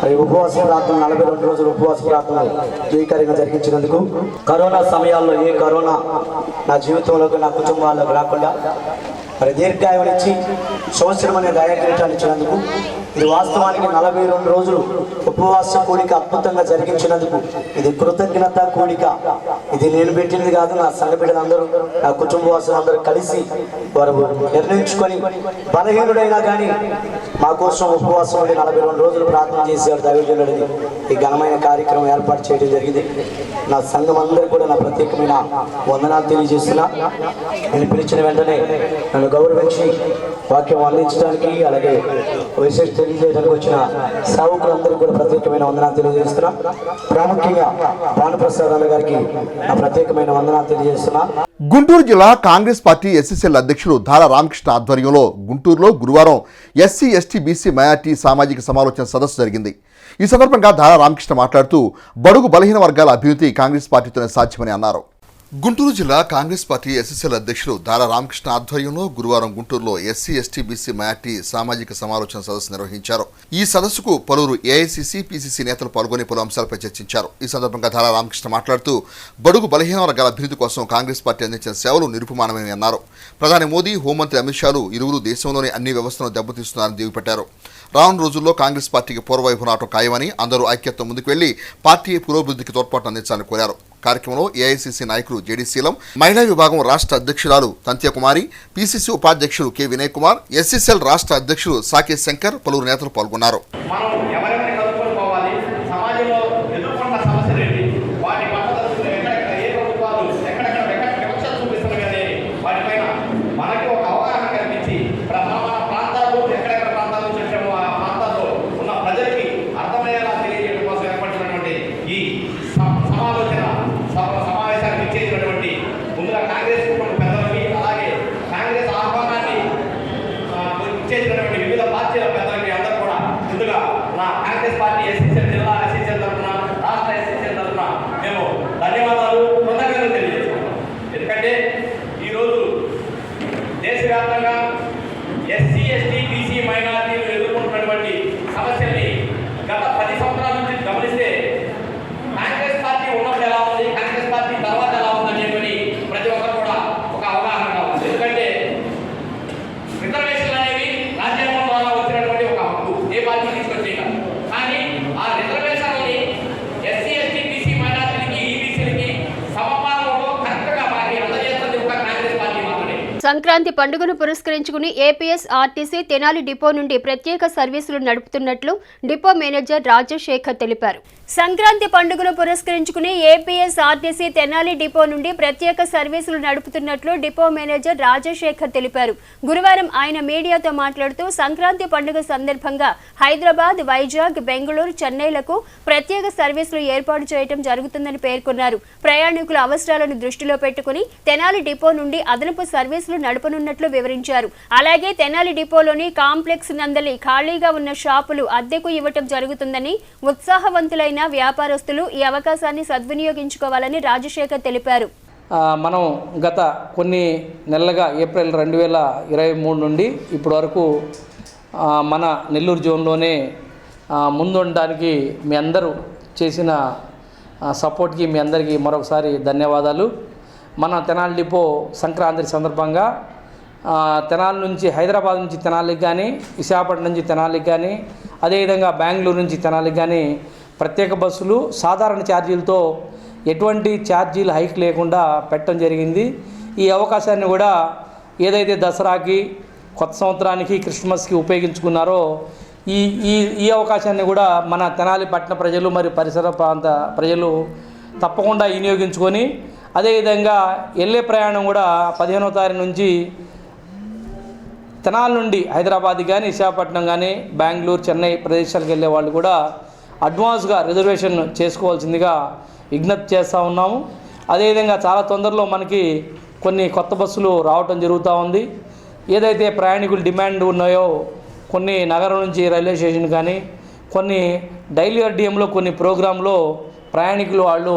మరి ఉపవాస ప్రార్థన 42 రోజులు ఉపవాస ప్రార్థనలు జయకరంగా జరిగించినందుకు, కరోనా సమయాల్లో ఏ కరోనా నా జీవితంలోకి నా కుటుంబాల్లోకి రాకుండా మరి దీర్ఘాయువు ఇచ్చి సంవత్సరం అనే దయాకిరీటాన్ని ఇచ్చినందుకు, ఇది వాస్తవానికి 42 రోజులు ఉపవాస కూడిక అద్భుతంగా జరిగించినందుకు ఇది కృతజ్ఞత కూడిక. ఇది నేను పెట్టింది కాదు, నా సంఘ బిడ్డలందరూ నా కుటుంబవాసులందరూ కలిసి వారు నిర్ణయించుకొని బలహీనుడైనా కానీ మా కోసం ఉపవాసం ఉండి 42 రోజులు ప్రార్థన చేసేవారు దైవజనుడిని ఈ ఘనమైన కార్యక్రమం ఏర్పాటు చేయడం జరిగింది. నా సంఘం అందరూ కూడా నా ప్రత్యేకమైన వందనాలు తెలియజేస్తున్నా. నేను పిలిచిన వెంటనే నన్ను గౌరవించి వాక్యం అందించడానికి అలాగే విశేష తెలియజేయడానికి వచ్చిన సేవకులందరూ కూడా ప్రత్యేకమైన వందనాలు తెలియజేస్తున్నా. ప్రాముఖ్యంగా భానుప్రసాద్ అన్న గారికి నా ప్రత్యేకమైన వందనాలు తెలియజేస్తున్నా. గుంటూరు జిల్లా కాంగ్రెస్ పార్టీ ఎస్ఎస్ఎల్ అధ్యక్షులు ధార రామకృష్ణ ఆధ్వర్యంలో గుంటూరులో గురువారం ఎస్సీ ఎస్టీ బీసీ మైనార్టీ సామాజిక సమాలోచన సదస్సు జరిగింది. ఈ సందర్భంగా ధార రామకృష్ణ మాట్లాడుతూ బడుగు బలహీన వర్గాల అభివృద్ధి కాంగ్రెస్ పార్టీతోనే సాధ్యమని అన్నారు. గుంటూరు జిల్లా కాంగ్రెస్ పార్టీ ఎస్ఎస్ఎల్ అధ్యక్షులు ధార రామకృష్ణ ఆధ్వర్యంలో గురువారం గుంటూరులో ఎస్సీ ఎస్టీ బీసీ మైనార్టీ సామాజిక సమాలోచన సదస్సు నిర్వహించారు. ఈ సదస్సుకు పలువురు ఏఐసీసీ పీసీసీ నేతలు పాల్గొని పలు అంశాలపై చర్చించారు. ఈ సందర్భంగా ధార రామకృష్ణ మాట్లాడుతూ బడుగు బలహీన వర్గాల అభివృద్ధి కోసం కాంగ్రెస్ పార్టీ అందించిన సేవలు నిరుపమానమని అన్నారు. ప్రధాని మోదీ, హోంమంత్రి అమిత్ షాలు ఇరువురు దేశంలోని అన్ని వ్యవస్థలను దెబ్బతీస్తున్నారని దుయ్యబట్టారు. రానున్న రోజుల్లో కాంగ్రెస్ పార్టీకి పూర్వవైపు రావటం ఖాయమని, అందరూ ఐక్యతతో ముందుకు వెళ్లి పార్టీ పురోభివృద్ధికి తోడ్పాటు అందించాలని కోరారు. కార్యక్రమంలో ఏఐసీసీ నాయకులు జేడీ శీలం, మహిళా విభాగం రాష్ట్ర అధ్యక్షురాలు తంత్యకుమారి, పీసీసీ ఉపాధ్యక్షులు కె వినయ్ కుమార్, ఎస్ఎస్ఎల్ రాష్ట్ర అధ్యక్షులు సాకేత్ శంకర్, పలువురు నేతలు పాల్గొన్నారు. సంక్రాంతి పండుగను పురస్కరించుకుని ఏపీఎస్ ఆర్టీసీ తెనాలి డిపో నుండి ప్రత్యేక సర్వీసులు నడుపుతున్నట్లు డిపో మేనేజర్ రాజశేఖర్ తెలిపారు. సంక్రాంతి పండుగను పురస్కరించుకుని ఏపీఎస్ ఆర్టీసీ తెనాలి డిపో నుండి ప్రత్యేక సర్వీసులు నడుపుతున్నట్లు డిపో మేనేజర్ రాజశేఖర్ తెలిపారు. గురువారం ఆయన మీడియాతో మాట్లాడుతూ సంక్రాంతి పండుగ సందర్భంగా హైదరాబాద్, వైజాగ్, బెంగళూరు, చెన్నైలకు ప్రత్యేక సర్వీసులు ఏర్పాటు చేయడం జరుగుతుందని పేర్కొన్నారు. ప్రయాణికుల అవసరాలను దృష్టిలో పెట్టుకుని తెనాలి డిపో నుండి అదనపు సర్వీసులు నడపనున్నట్లు వివరించారు. అలాగే తెనాలి డిపోలోని కాంప్లెక్స్ నందలి ఖాళీగా ఉన్న షాపులు అద్దెకు ఇవ్వటం జరుగుతుందని, ఉత్సాహవంతులైన వ్యాపారస్తులు ఈ అవకాశాన్ని సద్వినియోగించుకోవాలని రాజశేఖర్ తెలిపారు. మనం గత కొన్ని నెలలుగా ఏప్రిల్ 2023 నుండి ఇప్పటి వరకు మన నెల్లూరు జోన్లోనే ముందుండడానికి మీ అందరూ చేసిన సపోర్ట్కి మీ అందరికీ మరొకసారి ధన్యవాదాలు. మన తెనాలి డిపో సంక్రాంతి సందర్భంగా తెనాలి నుంచి, హైదరాబాద్ నుంచి తెనాలికి కానీ, విశాఖపట్నం నుంచి తెనాలికి కానీ, అదేవిధంగా బెంగళూరు నుంచి తెనాలికి కానీ ప్రత్యేక బస్సులు సాధారణ ఛార్జీలతో ఎటువంటి ఛార్జీలు హైక్ లేకుండా పెట్టడం జరిగింది. ఈ అవకాశాన్ని కూడా ఏదైతే దసరాకి, కొత్త సంవత్సరానికి, క్రిస్మస్కి ఉపయోగించుకున్నారో ఈ ఈ ఈ అవకాశాన్ని కూడా మన తెనాలి పట్టణ ప్రజలు మరియు పరిసర ప్రాంత ప్రజలు తప్పకుండా వినియోగించుకొని, అదేవిధంగా వెళ్ళే ప్రయాణం కూడా 15వ తారీఖు నుంచి తెనాలి నుండి హైదరాబాద్ కానీ, విశాఖపట్నం కానీ, బెంగళూరు, చెన్నై ప్రదేశాలకు వెళ్ళే వాళ్ళు కూడా అడ్వాన్స్గా రిజర్వేషన్ చేసుకోవాల్సిందిగా విజ్ఞప్తి చేస్తూ ఉన్నాము. అదేవిధంగా చాలా తొందరలో మనకి కొన్ని కొత్త బస్సులు రావటం జరుగుతూ ఉంది. ఏదైతే ప్రయాణికులు డిమాండ్ ఉన్నాయో కొన్ని నగరం నుంచి రైల్వే స్టేషన్ కానీ, కొన్ని డైలీ ఆర్డిఎంలో కొన్ని ప్రోగ్రాంలో ప్రయాణికులు వాళ్ళు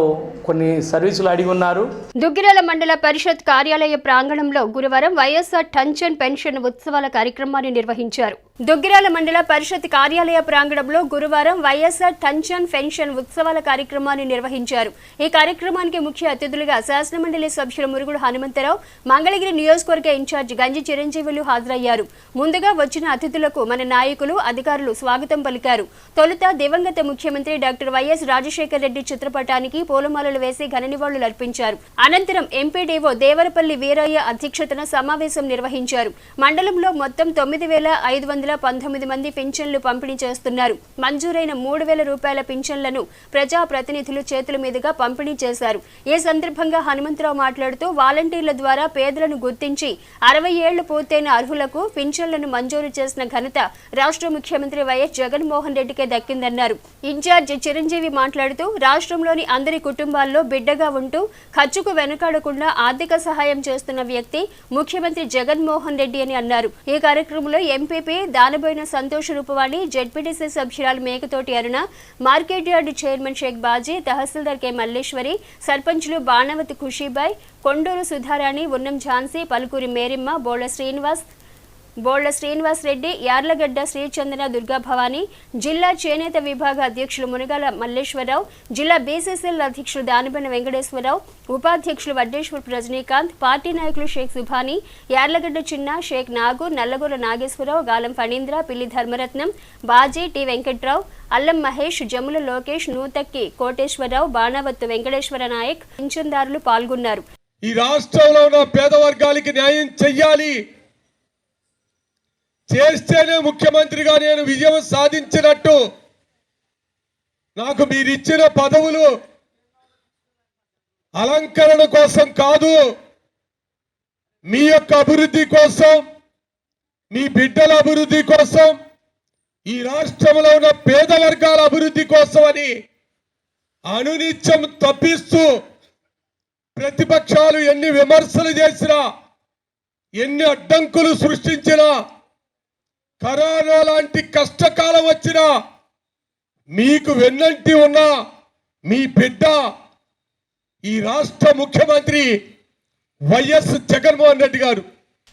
కొన్ని సర్వీసులు అడిగి ఉన్నారు. దుగ్గిరాల మండల పరిషత్ కార్యాలయ ప్రాంగణంలో గురువారం వైఎస్ఆర్ టంచన్ పెన్షన్ ఉత్సవాల కార్యక్రమాన్ని నిర్వహించారు. దుగ్గిరాల మండల పరిషత్ కార్యాలయ ప్రాంగణంలో గురువారం వైఎస్ఆర్ టంచన్ పెన్షన్ ఉత్సవాల కార్యక్రమాన్ని నిర్వహించారు. ఈ కార్యక్రమానికి ముఖ్య అతిథులుగా శాసనమండలి సభ్యులు మురుగుడు హనుమంతరావు, మంగళగిరి నియోజకవర్గ ఇన్ఛార్జ్ గంజి చిరంజీవులు హాజరయ్యారు. ముందుగా వచ్చిన అతిథులకు మన నాయకులు, అధికారులు స్వాగతం పలికారు. తొలుత దివంగత ముఖ్యమంత్రి డాక్టర్ వైఎస్ రాజశేఖర రెడ్డి చిత్రపటానికి పూలమాలలు వేసి ఘన నివాళులు అర్పించారు. అనంతరం ఎంపీడీఓ దేవరపల్లి వీరయ్య అధ్యక్షతన సమావేశం నిర్వహించారు. మండలంలో మొత్తం 9,519 మంది పింఛన్లు పంపిణీ చేస్తున్నారు. మంజూరైన 3,000 రూపాయల పింఛన్లను ప్రజా ప్రతినిధులు చేతుల మీదుగా పంపిణీ చేశారు. ఈ సందర్భంగా హనుమంతరావు మాట్లాడుతూ వాలంటీర్ల ద్వారా పేదలను గుర్తించి 60 ఏళ్లు పూర్తయిన అర్హులకు పింఛన్లను మంజూరు చేసిన ఘనత రాష్ట్ర ముఖ్యమంత్రి వైఎస్ జగన్మోహన్ రెడ్డికే దక్కిందన్నారు. ఇన్ఛార్జ్ చిరంజీవి మాట్లాడుతూ రాష్ట్రంలోని అందరి కుటుంబాల్లో బిడ్డగా ఉంటూ ఖర్చుకు వెనుకాడకుండా ఆర్థిక సహాయం చేస్తున్న వ్యక్తి ముఖ్యమంత్రి జగన్మోహన్ రెడ్డి అని అన్నారు. ఈ కార్యక్రమంలో ఎంపీపీ దానబోయిన సంతోష్ రూపవాణి, జెడ్పీటీసీ సభ్యురాలు Mekathoti Aruna, market yard chairman Shaik Baji, tahsildar K Malleswari, సర్పంచులు బాణవతి ఖుషీబాయ్, కొండూరు సుధారాణి, ఉన్నం ఝాన్సీ, పలుకూరి మేరిమ్మ, బోళ్ల శ్రీనివాస్ రెడ్డి, యార్లగడ్డ శ్రీచందన దుర్గాభవాని, జిల్లా చేనేత విభాగ అధ్యక్షులు మునగాల మల్లేశ్వరరావు, జిల్లా బీసీసీఎల్ అధ్యక్షులు దానిబెన వెంకటేశ్వరరావు, ఉపాధ్యక్షులు వడ్డేశ్వర్ రజనీకాంత్, పార్టీ నాయకులు షేక్ సుభాని, యార్లగడ్డ చిన్న, షేక్ నాగు, నల్లగొర్ర నాగేశ్వరరావు, గాలం ఫణీంద్ర, పిల్లి ధర్మరత్నం, బాజీ, టి వెంకట్రావు, అల్లం మహేష్, జముల లోకేష్, నూతక్కి కోటేశ్వరరావు, బాణవత్తు వెంకటేశ్వర నాయక్, పింఛన్దారులు పాల్గొన్నారు. ఈ రాష్ట్రంలో ఉన్న పేద వర్గాలకి న్యాయం చెయ్యాలి, చేస్తేనే ముఖ్యమంత్రిగా నేను విజయం సాధించినట్టు. నాకు మీరిచ్చిన పదవులు అలంకరణ కోసం కాదు, మీ యొక్క అభివృద్ధి కోసం, మీ బిడ్డల అభివృద్ధి కోసం, ఈ రాష్ట్రంలో ఉన్న పేద వర్గాల అభివృద్ధి కోసం అని అనునిత్యం తప్పిస్తూ ప్రతిపక్షాలు ఎన్ని విమర్శలు చేసినా, ఎన్ని అడ్డంకులు సృష్టించినా, కరోనా లాంటి కష్టకాలం వచ్చినా మీకు వెన్నంటి ఉన్న మీ బిడ్డ ఈ రాష్ట్ర ముఖ్యమంత్రి వైఎస్ జగన్మోహన్ రెడ్డి గారు.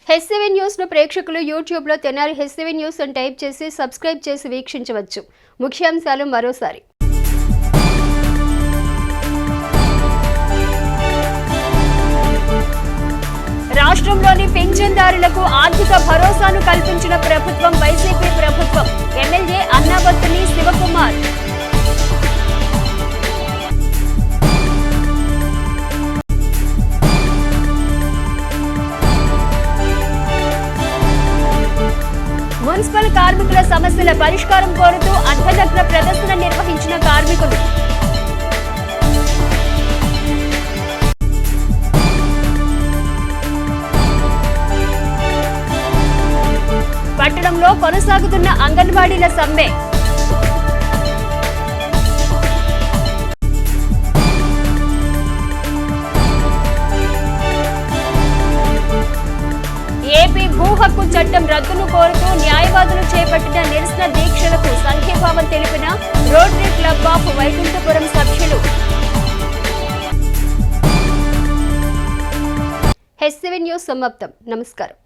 హెచ్సివి న్యూస్ ను ప్రేక్షకులు యూట్యూబ్ లో తెనాలి హెచ్సివి న్యూస్ అని టైప్ చేసి సబ్స్క్రైబ్ చేసి వీక్షించవచ్చు. ముఖ్యాంశాలు మరోసారి. రాష్ట్రంలోని పింఛన్దారులకు ఆర్థిక భరోసాను కల్పించిన ప్రభుత్వం వైసీపీ ప్రభుత్వం. ఎమ్మెల్యే అన్నాబత్తుని శివకుమార్. మున్సిపల్ కార్మికుల సమస్యల పరిష్కారం కోరుతూ అర్ధనగ్న ప్రదర్శన నిర్వహించిన కార్మికులు. పట్టణంలో కొనసాగుతున్న అంగన్వాడీల సమ్మె. ఏపీ భూ హక్కు చట్టం రద్దును కోరుతూ న్యాయవాదులు చేపట్టిన నిరసన దీక్షలకు సంఘీభావం తెలిపిన రోటరీ క్లబ్ ఆఫ్ వైకుంఠపురం సభ్యులు. హెచ్సివి న్యూస్ సమాప్తం. నమస్కారం.